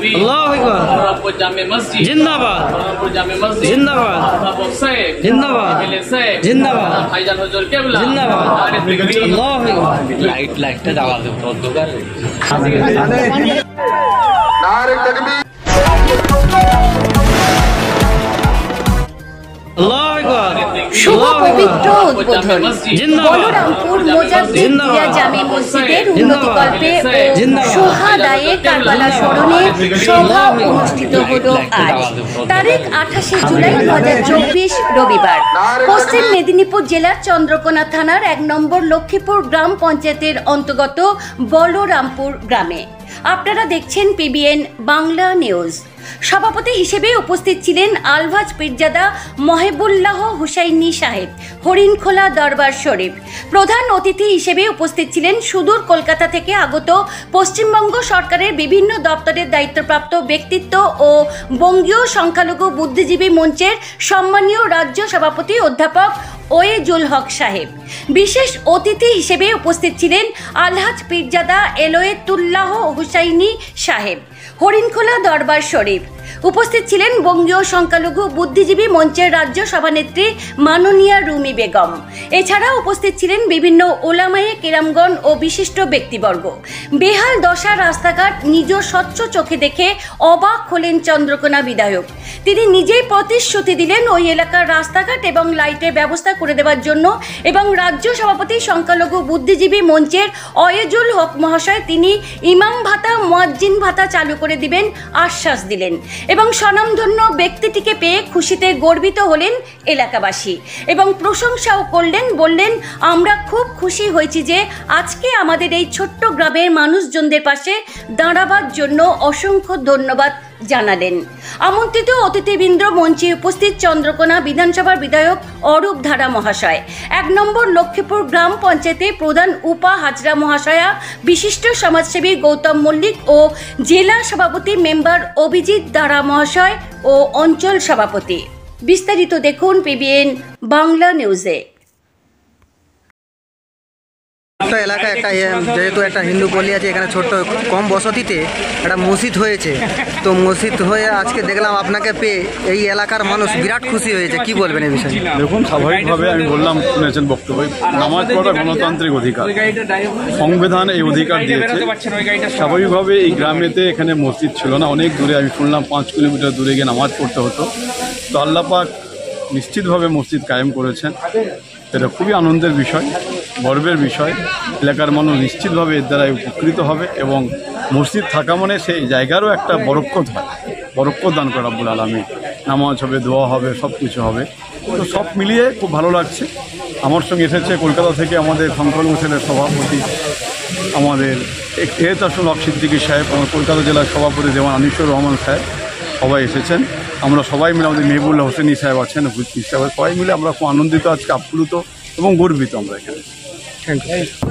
अल्लाहु अकबर जिंदाबाद जिंदाबाद जिंदाबाद जिंदाबाद भाईजान हुजूर किबला जिंदाबाद अल्लाहु अकबर लाइट জ্বালা দেব অন্ধকার নারে তাকবীর শুভ পবিত্র উদ্বোধন বলরামপুর মোজাদ্দেদ দিয়া জামে মসজিদের উন্নতিকল্পে সুহাদায়ে কারবালা স্মরণে সভা অনুষ্ঠিত হলো আজ তারিখ 28 জুলাই 2024 রবিবার পশ্চিম মেদিনীপুর জেলার চন্দ্রকোনা থানার 1 নম্বর লক্ষ্মীপুর গ্রাম পঞ্চায়েতের অন্তর্গত বলরামপুর গ্রামে। আপনারা দেখছেন পিবিএন বাংলা নিউজ। সভাপতি হিসেবে উপস্থিত ছিলেন আলভাজ পীরজাদা মহেবুল্লাহ হুসাইনি সাহেব, হরিণখোলা দরবার শরীফ। প্রধান অতিথি হিসেবে উপস্থিত ছিলেন সুদূর কলকাতা থেকে আগত পশ্চিমবঙ্গ সরকারের বিভিন্ন দপ্তরের দায়িত্বপ্রাপ্ত ব্যক্তিত্ব ও বঙ্গীয় সংখ্যালঘু বুদ্ধিজীবী মঞ্চের সম্মানীয় রাজ্য সভাপতি অধ্যাপক ওয়েজুল হক সাহেব। বিশেষ অতিথি হিসেবে উপস্থিত ছিলেন আলহাজ পীরজাদা এলোয়েতুল্লাহ হুসাইনি সাহেব, হরিণখোলা দরবার শরীফ। উপস্থিত ছিলেন বঙ্গীয় সংখ্যালঘু বুদ্ধিজীবী মঞ্চের রাজ্য সভানেত্রী মাননীয়া রুমি বেগম। এছাড়া উপস্থিত ছিলেন বিভিন্ন ওলামায়ে কেরামগণ ও বিশিষ্ট ব্যক্তিবর্গ। বেহাল দশা রাস্তাঘাট নিজ স্বচ্ছ চোখে দেখে অবাক হলেন চন্দ্রকোনা বিধায়ক। তিনি নিজেই প্রতিশ্রুতি দিলেন ওই এলাকার রাস্তাঘাট এবং লাইটের ব্যবস্থা করে দেওয়ার জন্য এবং রাজ্য সভাপতি সংখ্যালঘু বুদ্ধিজীবী মঞ্চের ওয়েজুল হক মহাশয় তিনি ইমাম ভাতা মুয়াজ্জিন ভাতা চালু করে দিবেন আশ্বাস দিলেন এবং স্বনামধন্য ব্যক্তিটিকে পেয়ে খুশিতে গর্বিত হলেন এলাকাবাসী এবং প্রশংসাও করলেন। বললেন, আমরা খুব খুশি হয়েছি যে আজকে আমাদের এই ছোট্ট গ্রামের মানুষজনদের পাশে দাঁড়াবার জন্য অসংখ্য ধন্যবাদ জানালেন। আমন্ত্রিত অতিথিবৃন্দ মঞ্চে উপস্থিত চন্দ্রকোনা বিধানসভার বিধায়ক অরূপ ধারা মহাশয়, 1 নম্বর লক্ষ্মীপুর গ্রাম পঞ্চায়েতের প্রধান উপা হাজরা মহাশয়া, বিশিষ্ট সমাজসেবী গৌতম মল্লিক ও জেলা সভাপতি মেম্বার অভিজিৎ ধারা মহাশয় ও অঞ্চল সভাপতি। বিস্তারিত দেখুন পিবিএন বাংলা নিউজে। একটা এলাকা একটা যেহেতু একটা হিন্দু পল্লী আছে, এখানে ছোট্ট কম বসতিতে একটা মসজিদ হয়েছে। তো মসজিদ হয়ে আজকে দেখলাম আপনাকে পেয়ে এই এলাকার মানুষ বিরাট খুশি হয়েছে, কি বলবেন এই বিষয়ে? দেখুন, স্বাভাবিকভাবে আমি বললাম, শুনেছেন বক্তব্য, নামাজ পড়া গণতান্ত্রিক অধিকার, সংবিধান এই অধিকার দিয়েছে। স্বাভাবিকভাবে এই গ্রামেতে এখানে মসজিদ ছিল না, অনেক দূরে, আমি শুনলাম 5 কিলোমিটার দূরে গিয়ে নামাজ পড়তে হতো। তো আল্লাহ পাক নিশ্চিতভাবে মসজিদ কায়েম করেছেন, এটা খুবই আনন্দের বিষয়, গর্বের বিষয়। এলাকার মানুষ নিশ্চিতভাবে এর দ্বারাই উপকৃত হবে এবং মসজিদ থাকা মানে সেই জায়গারও একটা বরকত হয়, বরকত দান করে রব্বুল আলামিন। নামাজ হবে, দোয়া হবে, সব কিছু হবে। তো সব মিলিয়ে খুব ভালো লাগছে। আমার সঙ্গে এসেছে কলকাতা থেকে আমাদের সংখ্যালঘু সেলের সভাপতি, আমাদের এহতাসুল হক সিদ্দিকী সাহেব, আমার কলকাতা জেলার সভাপতি দেওয়ান আনিসুর রহমান সাহেব, সবাই এসেছেন। আমরা সবাই মিলে, আমাদের মেহবুল্লাহ হোসেনি সাহেব আছেন, সবাই মিলে আমরা খুব আনন্দিত, আজকে আপ্লুত এবং গর্বিত আমরা এখানে। Thank you.